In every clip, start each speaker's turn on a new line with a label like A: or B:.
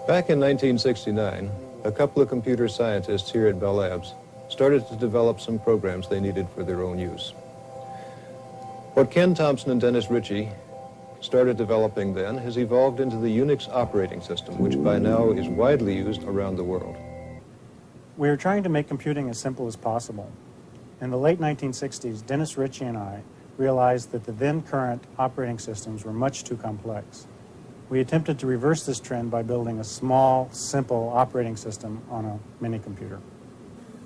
A: Back in 1969, a couple of computer scientists here at Bell Labs started to develop some programs they needed for their own use. What Ken Thompson and Dennis Ritchie started developing then has evolved into the UNIX operating system, which by now is widely used around the world.
B: We were trying to make computing as simple as possible. In the late 1960s, Dennis Ritchie and I realized that the then current operating systems were much too complex. We attempted to reverse this trend by building a small, simple operating system on a mini-computer.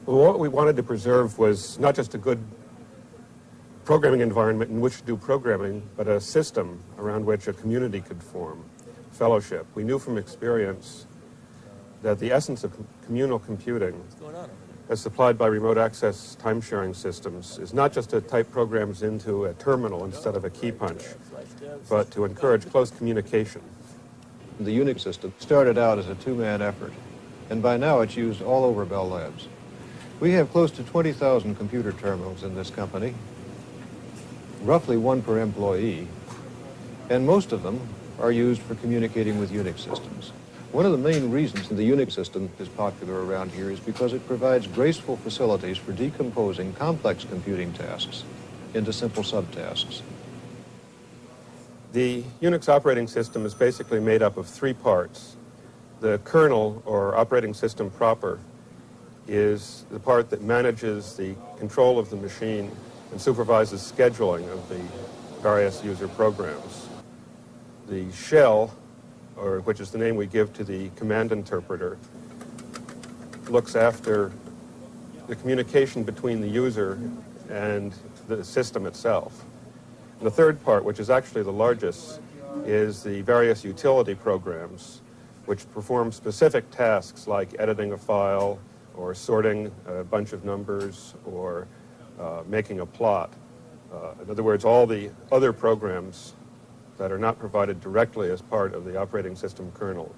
C: Well, what we wanted to preserve was not just a good programming environment in which to do programming, but a system around which a community could form, fellowship. We knew from experience that the essence of communal computing, as supplied by remote access time-sharing systems, is not just to type programs into a terminal instead of a key punch, but to encourage close communication.
A: The UNIX system started out as a two-man effort, and by now it's used all over Bell Labs. We have close to 20,000 computer terminals in this company, roughly one per employee, and most of them are used for communicating with UNIX systems. One of the main reasons the UNIX system is popular around here is because it provides graceful facilities for decomposing complex computing tasks into simple subtasks.
C: The UNIX operating system is basically made up of three parts. The kernel, or operating system proper, is the part that manages the control of the machine and supervises scheduling of the various user programs. The shell, or which is the name we give to the command interpreter, looks after the communication between the user and the system itself. And the third part, which is actually the largest, is the various utility programs, which perform specific tasks like editing a file, or sorting a bunch of numbers, or making a plot. In other words, all the other programs that are not provided directly as part of the operating system kernel.